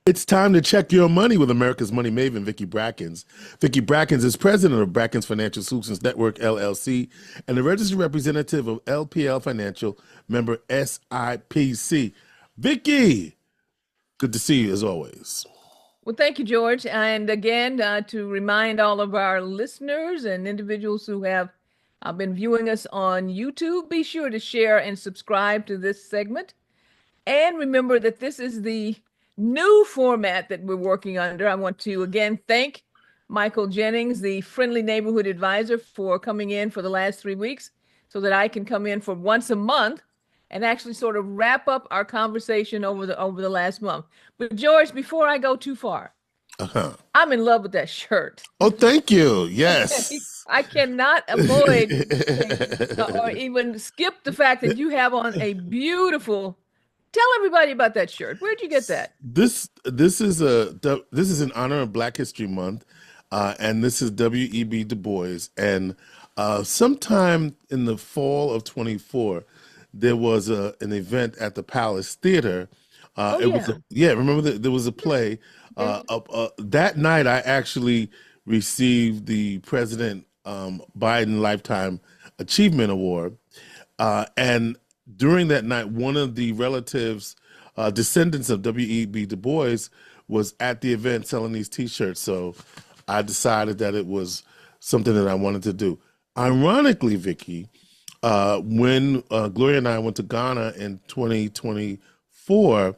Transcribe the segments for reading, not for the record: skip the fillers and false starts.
It's time to check your money with America's Money Maven, Vicki Brackens. Vicki Brackens is president of Brackens Financial Solutions Network, LLC, and the registered representative of LPL Financial, member SIPC. Vicki, good to see you as always. Well, thank you, George. And again, to remind all of our listeners and individuals who have been viewing us on YouTube, be sure to share and subscribe to this segment. And remember that this is the new format that we're working under. I want to again thank Michael Jennings, the friendly neighborhood advisor, for coming in for the last 3 weeks so that I can come in for once a month and actually sort of wrap up our conversation over the last month. But George, before I go too far, I'm in love with that shirt. Oh, thank you. Yes. I cannot avoid or even skip the fact that you have on a beautiful. Tell everybody about that shirt. Where'd you get that? This is in honor of Black History Month, and this is W.E.B. Du Bois. And sometime in the fall of 24, there was an event at the Palace Theater. Remember there was a play. That night, I actually received the President Biden Lifetime Achievement Award, and during that night, one of the relatives, descendants of W.E.B. Du Bois, was at the event selling these T-shirts. So I decided that it was something that I wanted to do. Ironically, Vicki, when Gloria and I went to Ghana in 2024,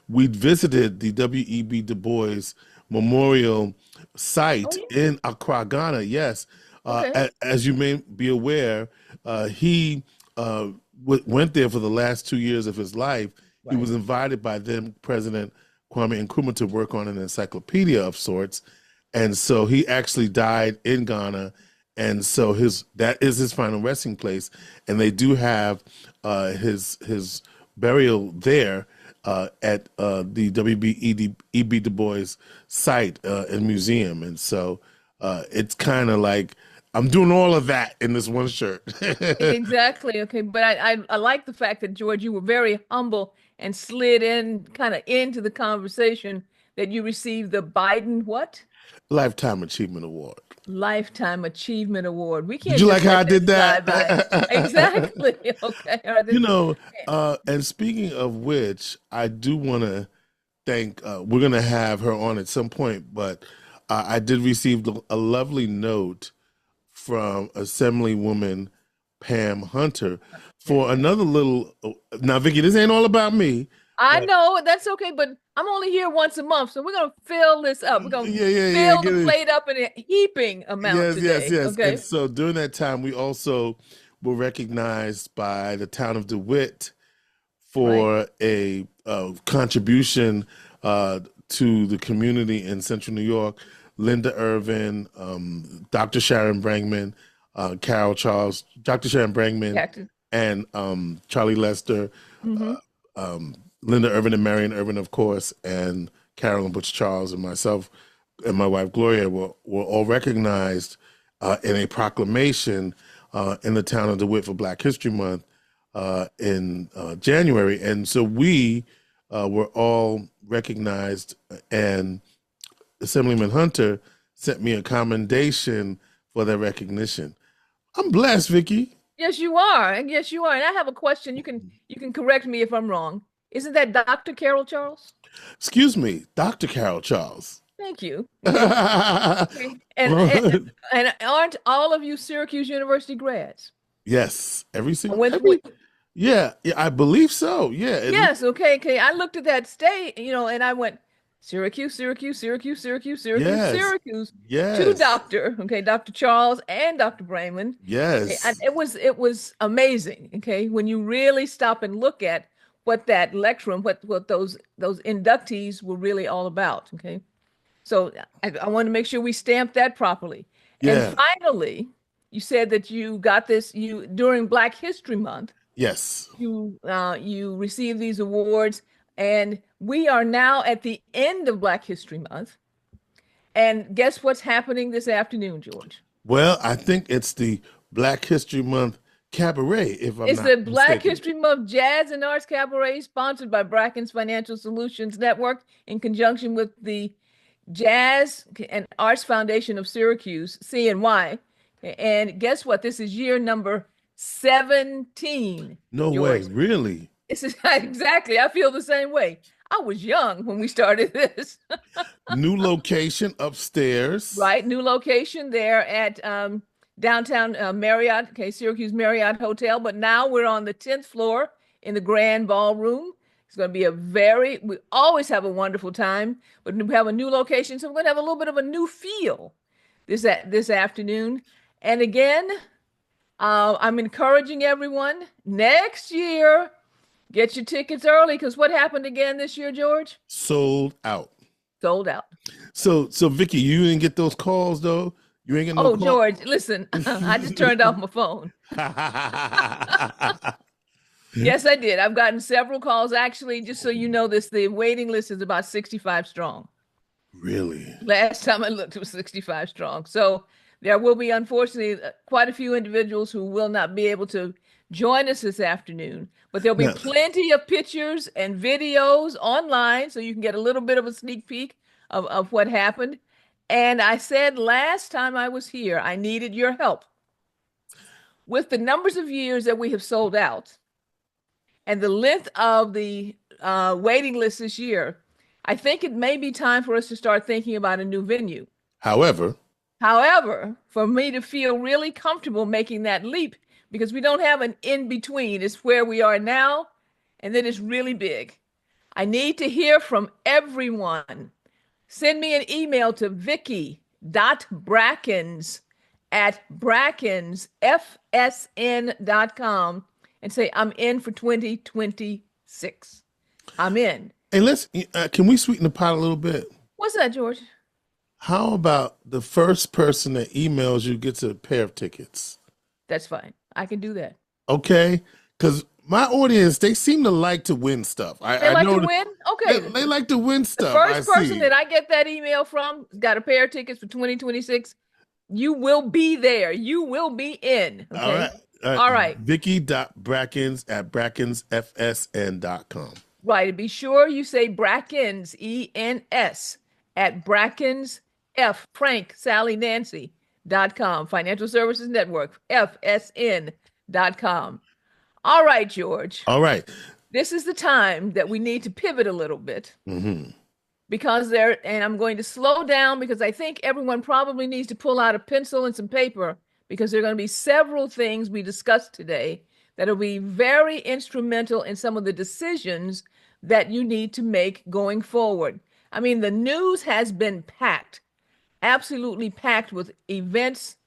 we visited the W.E.B. Du Bois Memorial site in Accra, Ghana. Yes. Okay. As you may be aware, he went there for the last 2 years of his life. Right. He was invited by then President Kwame Nkrumah to work on an encyclopedia of sorts. And so he actually died in Ghana. And so that is his final resting place. And they do have his burial there at the W.E.B. Du Bois site and museum. And so it's kind of like I'm doing all of that in this one shirt. Exactly. Okay. But I like the fact that, George, you were very humble and slid in kind of into the conversation that you received the Biden what? Lifetime Achievement Award. Lifetime Achievement Award. We can't. Did you like how I did that? Exactly. Okay. And speaking of which, I do want to thank, we're going to have her on at some point, but I did receive a lovely note from Assemblywoman Pam Hunter for another little. Now, Vicki, this ain't all about me. I know that's okay, but I'm only here once a month, so we're gonna fill this up. We're gonna fill the plate up in a heaping amount today. Yes. Okay. And so during that time, we also were recognized by the town of DeWitt for a contribution to the community in Central New York. Linda Irvin, Dr. Sharon Brangman, Carol Charles, Dr. Sharon Brangman, and Charlie Lester, Linda Irvin and Marion Irvin, of course, and Carolyn Butch Charles and myself and my wife Gloria were all recognized in a proclamation in the town of DeWitt for Black History Month in January. And so we were all recognized, and Assemblyman Hunter sent me a commendation for that recognition. I'm blessed, Vicki. Yes, you are. And yes, you are. And I have a question. You can correct me if I'm wrong. Isn't that Dr. Carol Charles? Excuse me, Dr. Carol Charles. Thank you. Okay. And aren't all of you Syracuse University grads? Yes, every single. Yeah, I believe so. Yeah. Yes. Okay. I looked at that state, and I went, Syracuse. Yes. To Dr. Charles and Dr. Brayman. Yes. Okay. It was amazing. Okay. When you really stop and look at what that lecture and what those inductees were really all about. Okay. So I want to make sure we stamp that properly. Yeah. And finally, you said that you got this during Black History Month. Yes. You received these awards. And we are now at the end of Black History Month. And guess what's happening this afternoon, George? Well, I think it's the Black History Month Cabaret, if I'm It's not the Black mistaken. History Month Jazz and Arts Cabaret, sponsored by Brackens Financial Solutions Network in conjunction with the Jazz and Arts Foundation of Syracuse, CNY. And guess what? This is year number 17, No way, George. really? This is exactly. I feel the same way. I was young when we started this. New location upstairs. Right, new location there at downtown Marriott, okay, Syracuse Marriott Hotel. But now we're on the 10th floor in the grand ballroom. It's going to be we always have a wonderful time, but we have a new location, so we're going to have a little bit of a new feel this afternoon. And again, I'm encouraging everyone next year, get your tickets early, because what happened again this year, George? Sold out. Sold out. So Vicki, you didn't get those calls though? You ain't get no Oh, call? George, listen, I just turned off my phone. Yes, I did. I've gotten several calls. Actually, just so you know this, the waiting list is about 65 strong. Really? Last time I looked, it was 65 strong. So there will be, unfortunately, quite a few individuals who will not be able to join us this afternoon, but there'll be Now, plenty of pictures and videos online so you can get a little bit of a sneak peek of what happened. And I said last time I was here, I needed your help. With the numbers of years that we have sold out and the length of the waiting list this year, I think it may be time for us to start thinking about a new venue. however, For me to feel really comfortable making that leap, because we don't have an in between, it's where we are now, and then it's really big. I need to hear from everyone. Send me an email to vicky.brackens@brackensfsn.com and say, I'm in for 2026. I'm in. and can we sweeten the pot a little bit? What's that, George? How about the first person that emails you gets a pair of tickets? That's fine. I can do that. Okay? Because my audience, they seem to like to win stuff. They like to win? Okay. They like to win The stuff. first person that I get that email from got a pair of tickets for 2026. You will be there. You will be in. Okay. All right. All right. Vicky.brackens@brackensfsn.com. Right. And be sure you say Brackens, ENS, at Brackens, Frank, Sally, Nancy.com. Financial Services Network, FSN.com. All right, George. All right. This is the time that we need to pivot a little bit. Because and I'm going to slow down because I think everyone probably needs to pull out a pencil and some paper, because there are going to be several things we discussed today that will be very instrumental in some of the decisions that you need to make going forward. I mean, the news has been packed, absolutely packed with events,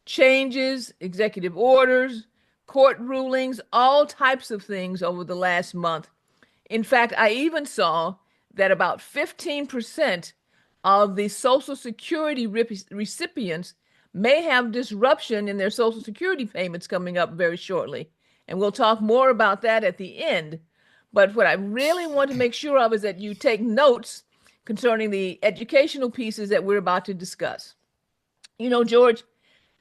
changes, executive orders, court rulings, all types of things over the last month. In fact, I even saw that about 15% of the Social Security recipients may have disruption in their Social Security payments coming up very shortly. And we'll talk more about that at the end. But what I really want to make sure of is that you take notes concerning the educational pieces that we're about to discuss. You know, George,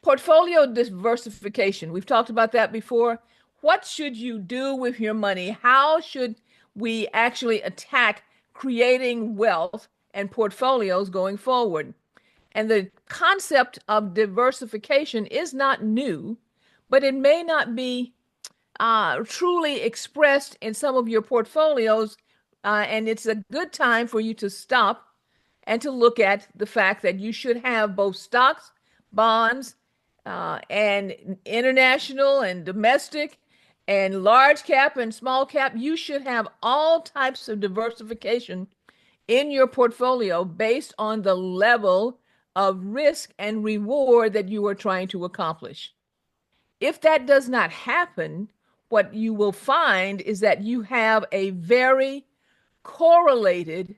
portfolio diversification, we've talked about that before. What should you do with your money? How should we actually attack creating wealth and portfolios going forward? And the concept of diversification is not new, but it may not be truly expressed in some of your portfolios. And it's a good time for you to stop and to look at the fact that you should have both stocks, bonds, and international and domestic and large cap and small cap. You should have all types of diversification in your portfolio based on the level of risk and reward that you are trying to accomplish. If that does not happen, what you will find is that you have a very correlated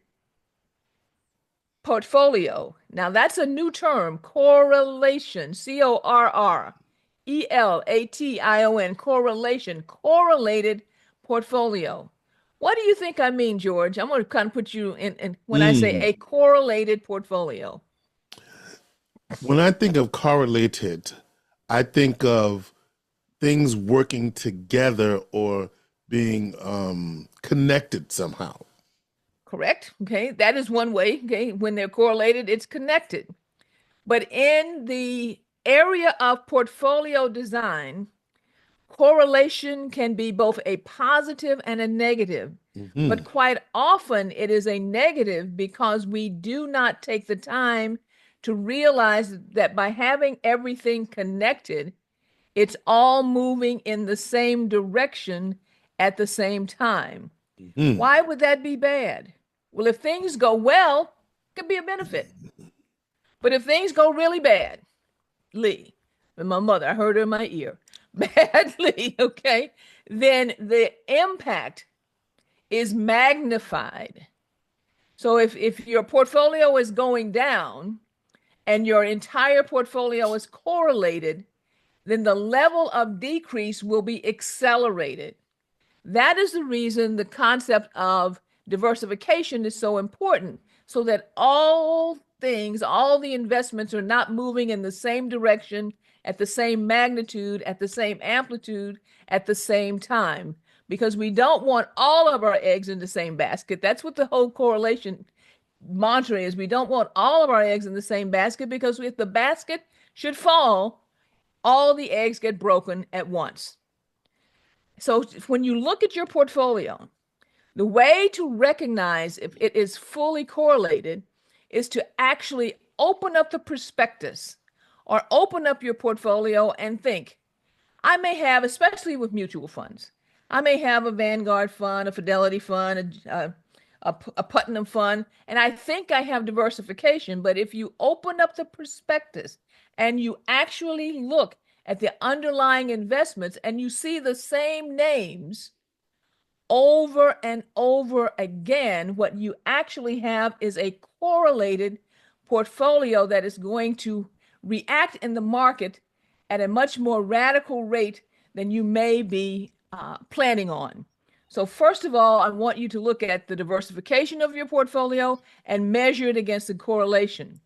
portfolio. Now, that's a new term, correlation, correlation, correlated portfolio. What do you think I mean, George? I'm going to kind of put you in when I say a correlated portfolio. When I think of correlated, I think of things working together or being connected somehow. Correct. Okay. That is one way. Okay. When they're correlated, it's connected. But in the area of portfolio design, correlation can be both a positive and a negative. Hmm. But quite often it is a negative because we do not take the time to realize that by having everything connected, it's all moving in the same direction at the same time. Hmm. Why would that be bad? Well, if things go well, it could be a benefit. But if things go really bad, Lee, and my mother, I heard her in my ear, badly, okay, then the impact is magnified. So if your portfolio is going down and your entire portfolio is correlated, then the level of decrease will be accelerated. That is the reason the concept of diversification is so important, so that all things, all the investments are not moving in the same direction, at the same magnitude, at the same amplitude, at the same time. Because we don't want all of our eggs in the same basket. That's what the whole correlation mantra is. We don't want all of our eggs in the same basket because if the basket should fall, all the eggs get broken at once. So when you look at your portfolio, the way to recognize if it is fully correlated is to actually open up the prospectus or open up your portfolio and think, I may have, especially with mutual funds, I may have a Vanguard fund, a Fidelity fund, a Putnam fund, and I think I have diversification. But if you open up the prospectus and you actually look at the underlying investments and you see the same names over and over again, what you actually have is a correlated portfolio that is going to react in the market at a much more radical rate than you may be planning on. So, first of all, I want you to look at the diversification of your portfolio and measure it against the correlation.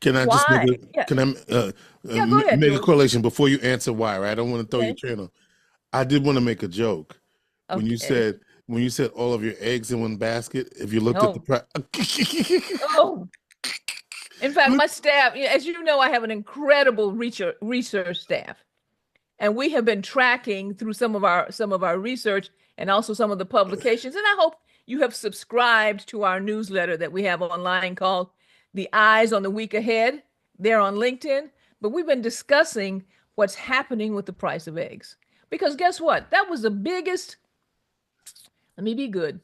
Can I just make Why? a Yeah. can I Yeah, go ahead, make a George. correlation before you answer why? Right, I don't want to throw your Okay. channel. I did want to make a joke when you Okay. said all of your eggs in one basket. If you looked at the No. price, Oh, in fact, my staff, as you know, I have an incredible research staff, and we have been tracking through some of our research and also some of the publications. And I hope you have subscribed to our newsletter that we have online called "The Eyes on the Week Ahead." They're on LinkedIn, but we've been discussing what's happening with the price of eggs. Because guess what? That was the biggest. Let me be good.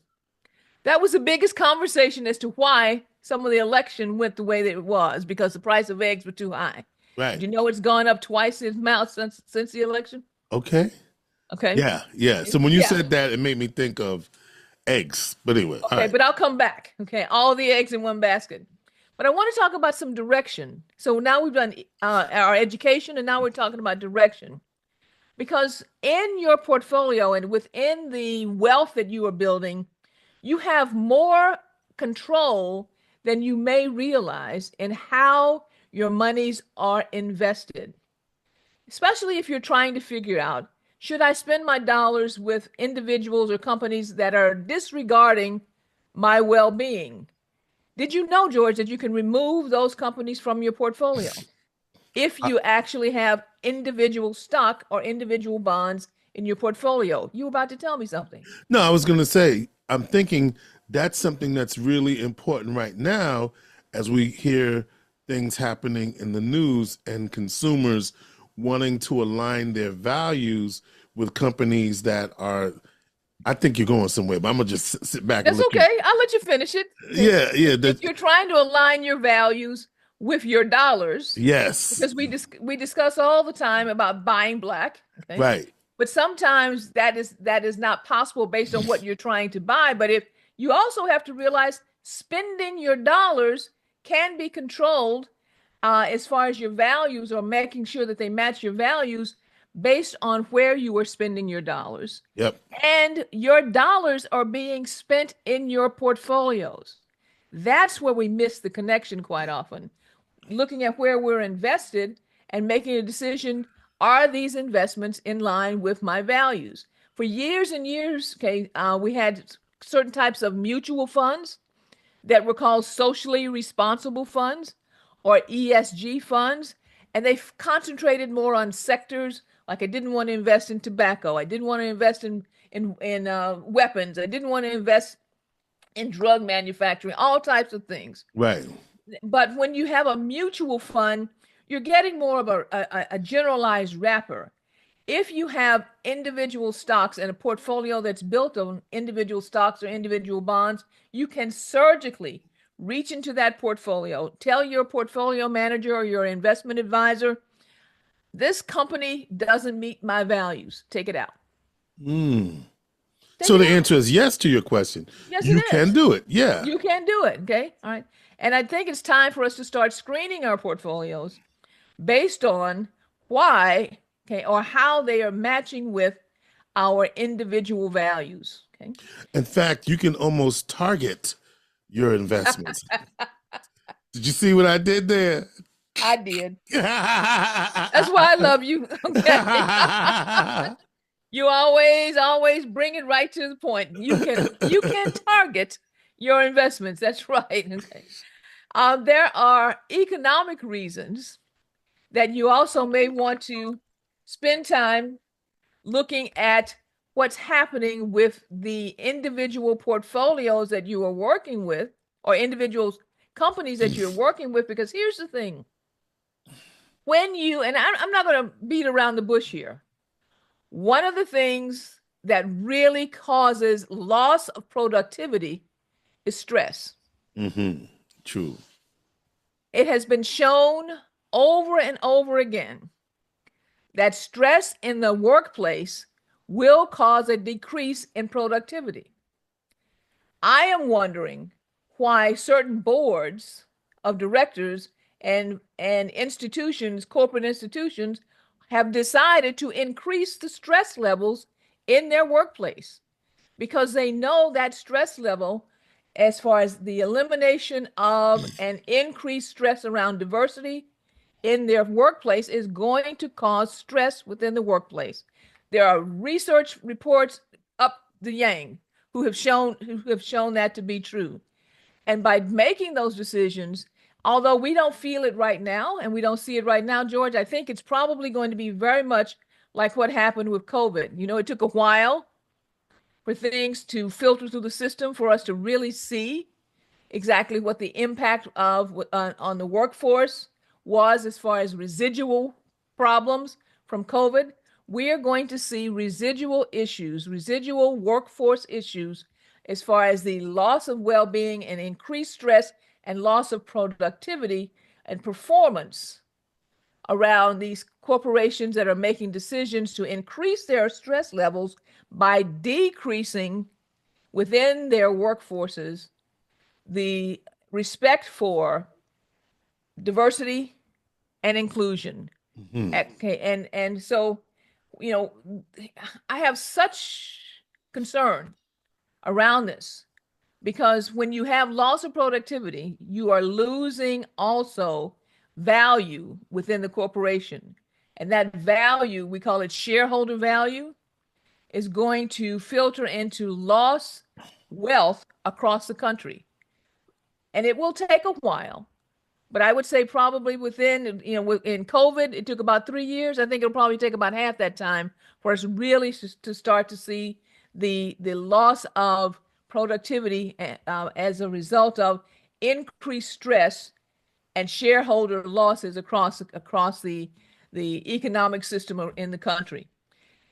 That was the biggest conversation as to why some of the election went the way that it was because the price of eggs were too high. Did right? you know it's gone up twice in amount since the election? Okay, Okay. yeah, yeah. So when you Yeah. said that, it made me think of eggs. But anyway, all Okay, right. but I'll come back. Okay. All the eggs in one basket. But I want to talk about some direction. So now we've done our education and now we're talking about direction. Because in your portfolio and within the wealth that you are building, you have more control than you may realize in how your monies are invested, especially if you're trying to figure out, should I spend my dollars with individuals or companies that are disregarding my well being? Did you know, George, that you can remove those companies from your portfolio if I, you actually have individual stock or individual bonds in your portfolio? You were about to tell me something. no, I was going to say I'm thinking that's something that's really important right now as we hear things happening in the news and consumers wanting to align their values with companies that are. I think you're going somewhere, but I'm gonna just sit back and That's let you. okay. I'll let you finish it. Okay. Yeah, yeah, If you're trying to align your values with your dollars, yes, because we discuss all the time about buying black, okay? right. But sometimes that is not possible based on what you're trying to buy. But if you also have to realize spending your dollars can be controlled as far as your values or making sure that they match your values based on where you are spending your dollars. Yep. And your dollars are being spent in your portfolios. That's where we miss the connection quite often. Looking at where we're invested and making a decision, are these investments in line with my values? For years and years, okay, we had certain types of mutual funds that were called socially responsible funds or ESG funds, and they concentrated more on sectors. Like I didn't want to invest in tobacco, I didn't want to invest in weapons, I didn't want to invest in drug manufacturing, all types of things. Right. But when you have a mutual fund, you're getting more of a generalized wrapper. If you have individual stocks and a portfolio that's built on individual stocks or individual bonds, you can surgically reach into that portfolio, tell your portfolio manager or your investment advisor, this company doesn't meet my values. Take it out. Mm. Take So it the out. answer is yes to your question. Yes, it You can is. do it. Yeah. You can do it. Okay. All right. And I think it's time for us to start screening our portfolios based on why, okay, or how they are matching with our individual values. Okay. In fact, you can almost target your investments. Did you see what I did there? I did. That's why I love you. Okay. You always bring it right to the point. You can target your investments. That's right. Okay. There are economic reasons that you also may want to spend time looking at what's happening with the individual portfolios that you are working with or individual companies that you're working with. Because here's the thing, when you, and I'm not going to beat around the bush here, one of the things that really causes loss of productivity is stress. Mm-hmm. True. It has been shown over and over again that stress in the workplace will cause a decrease in productivity. I am wondering why certain boards of directors and institutions, corporate institutions, have decided to increase the stress levels in their workplace because they know that stress level, as far as the elimination of and increased stress around diversity in their workplace, is going to cause stress within the workplace. There are research reports up the yang who have shown that to be true. And by making those decisions, although we don't feel it right now and we don't see it right now, George, I think it's probably going to be very much like what happened with COVID. It took a while for things to filter through the system for us to really see exactly what the impact of on the workforce was as far as residual problems from COVID. We are going to see residual issues, residual workforce issues, as far as the loss of well-being and increased stress and loss of productivity and performance around these corporations that are making decisions to increase their stress levels by decreasing within their workforces the respect for diversity and inclusion. Mm-hmm. Okay, and so, you know, I have such concern around this because when you have loss of productivity, you are losing also value within the corporation. And that value, we call it shareholder value, is going to filter into lost wealth across the country. And it will take a while, but I would say probably within, in COVID, it took about 3 years. I think it'll probably take about half that time for us really to start to see the loss of productivity as a result of increased stress and shareholder losses across the economic system in the country.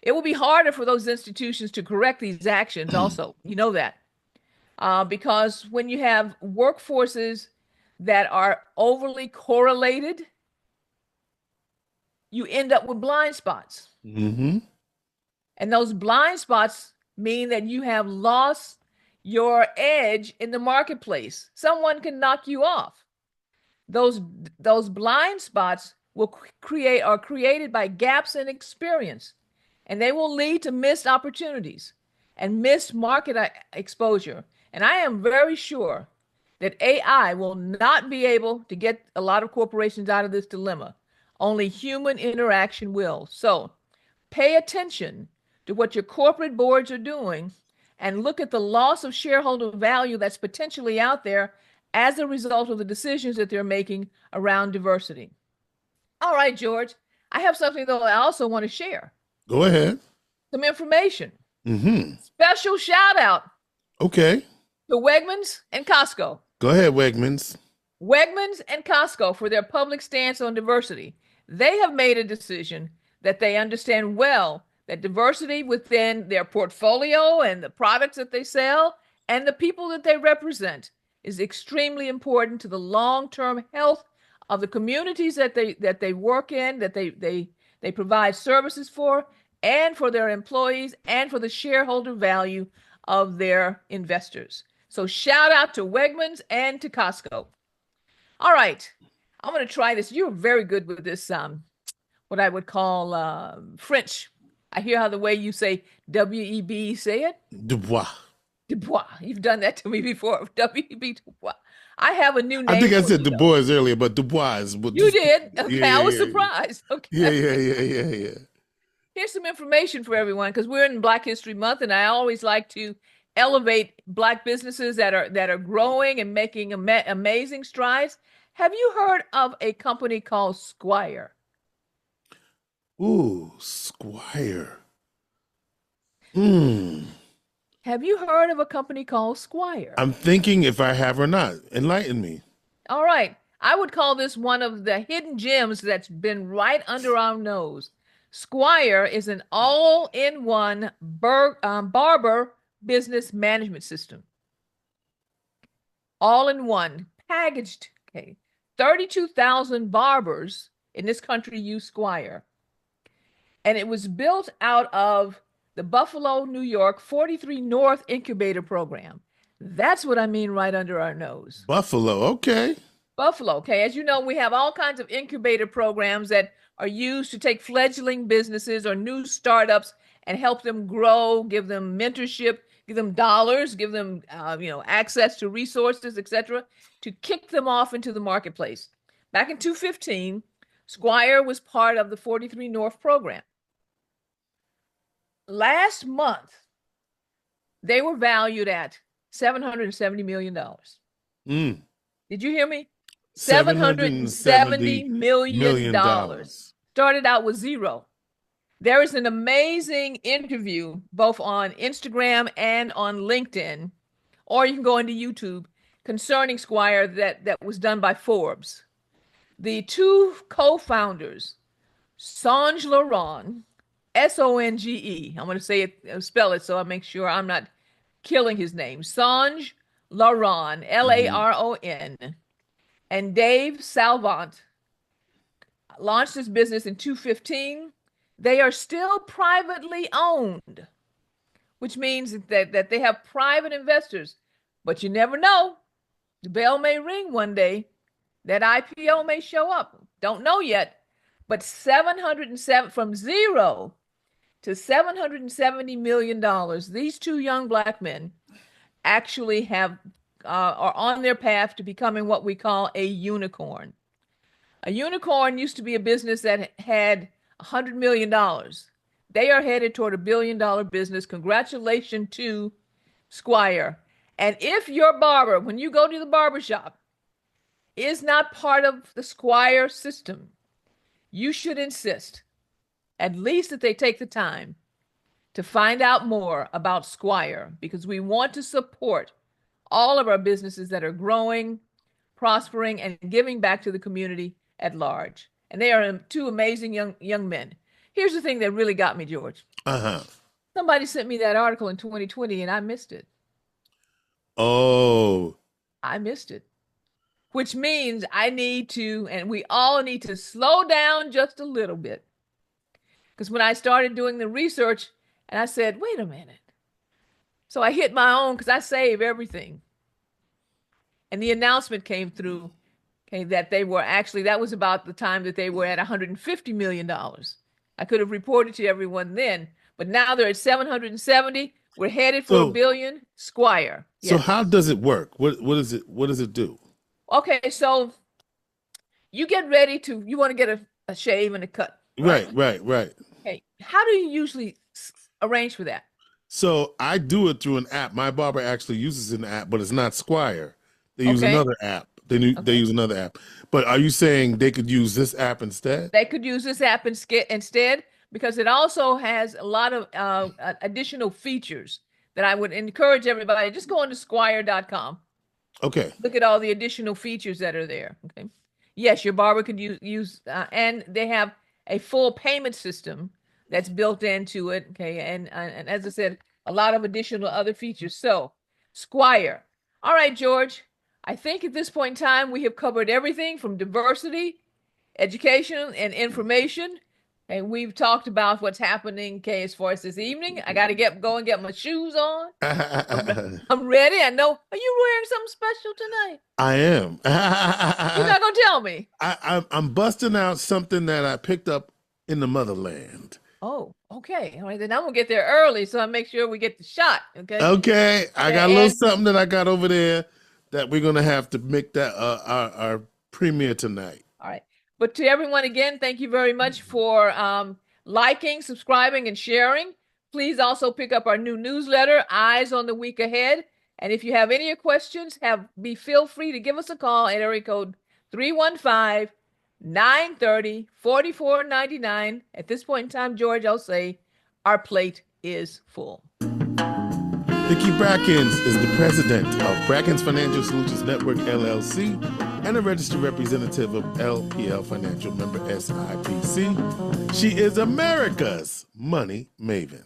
It will be harder for those institutions to correct these actions also. You know that. Because when you have workforces that are overly correlated, you end up with blind spots. Mm-hmm. And those blind spots mean that you have lost your edge in the marketplace. Someone can knock you off. Those blind spots will are created by gaps in experience, and they will lead to missed opportunities and missed market exposure. And I am very sure that AI will not be able to get a lot of corporations out of this dilemma. Only human interaction will. So pay attention to what your corporate boards are doing and look at the loss of shareholder value that's potentially out there as a result of the decisions that they're making around diversity. All right, George, I have something though I also want to share. Go ahead. Some information. Mm-hmm. Special shout out Okay. to Wegmans and Costco. Go ahead, Wegmans. Wegmans and Costco for their public stance on diversity. They have made a decision that they understand well that diversity within their portfolio and the products that they sell and the people that they represent is extremely important to the long-term health of the communities that they work in, that they provide services for, and for their employees and for the shareholder value of their investors. So shout out to Wegmans and to Costco. All right, I'm going to try this. You're very good with this, what I would call French. I hear how the way you say W-E-B, say it. Dubois. Dubois. You've done that to me before. W-E-B, Dubois. I have a new name. I think I for said you, Du Bois earlier, but Dubois is what you did? Okay, yeah, I was yeah, surprised. Okay. Yeah. Here's some information for everyone because we're in Black History Month, and I always like to elevate Black businesses that are growing and making amazing strides. Have you heard of a company called Squire? Ooh, Squire. Hmm. Have you heard of a company called Squire? I'm thinking if I have or not. Enlighten me. All right. I would call this one of the hidden gems that's been right under our nose. Squire is an all-in-one barber business management system. All-in-one, packaged. Okay. 32,000 barbers in this country use Squire. And it was built out of the Buffalo, New York 43 North Incubator Program. That's what I mean right under our nose. Buffalo, okay. Buffalo, okay. As you know, we have all kinds of incubator programs that are used to take fledgling businesses or new startups and help them grow, give them mentorship, give them dollars, give them access to resources, etc., to kick them off into the marketplace. Back in 2015, Squire was part of the 43 North program. Last month, they were valued at $770 million. Did you hear me? $770 million. Started out with zero. There is an amazing interview both on Instagram and on LinkedIn, or you can go into YouTube, concerning Squire that was done by Forbes. The two co-founders, Songe Laron, S-O-N-G-E. I'm going to say it, spell it so I make sure I'm not killing his name. Songe Laron, L-A-R-O-N, and Dave Salvant launched this business in 2015. They are still privately owned, which means that they have private investors. But you never know. The bell may ring one day. That IPO may show up. Don't know yet. But 707 from zero to $770 million, these two young Black men actually are on their path to becoming what we call a unicorn. A unicorn used to be a business that had $100 million. They are headed toward $1 billion business. Congratulations to Squire. And if your barber, when you go to the barber shop, is not part of the Squire system, you should insist at least that they take the time to find out more about Squire, because we want to support all of our businesses that are growing, prospering, and giving back to the community at large. And they are two amazing young men. Here's the thing that really got me, George. Somebody sent me that article in 2020 and I missed it. Oh. I missed it. Which means I need to, and we all need to slow down just a little bit. Because when I started doing the research, and I said, wait a minute. So I hit my own, because I save everything. And the announcement came through, okay, that they were actually, that was about the time that they were at $150 million. I could have reported to everyone then, but now they're at 770. We're headed for $1 billion. Squire. Yes. So how does it work? What does it do? Okay, so you get ready you want to get a shave and a cut. Right, right, right. Okay. How do you usually arrange for that? So I do it through an app. My barber actually uses an app, but it's not Squire. They use Okay. another app. They use another app. But are you saying they could use this app instead? They could use this app instead because it also has a lot of additional features that I would encourage everybody. Just go on to squire.com. Okay. Look at all the additional features that are there. Okay. Yes, your barber could use and they have a full payment system that's built into it. Okay. And as I said, a lot of additional other features. So, Squire. All right, George. I think at this point in time, we have covered everything from diversity, education, and information. And we've talked about what's happening, okay, as far as this evening. I got to go and get my shoes on. I'm ready. I know. Are you wearing something special tonight? I am. You're not going to tell me. I'm busting out something that I picked up in the motherland. Oh, okay. All right, then I'm going to get there early so I make sure we get the shot, okay? Okay. I got a little something that I got over there that we're going to have to make that our premiere tonight. All right. But to everyone, again, thank you very much for liking, subscribing, and sharing. Please also pick up our new newsletter, Eyes on the Week Ahead. And if you have any questions, feel free to give us a call at area code 315-930-4499. At this point in time, George, I'll say our plate is full. Vicki Brackens is the president of Brackens Financial Solutions Network, LLC, and a registered representative of LPL Financial, member SIPC. She is America's money maven.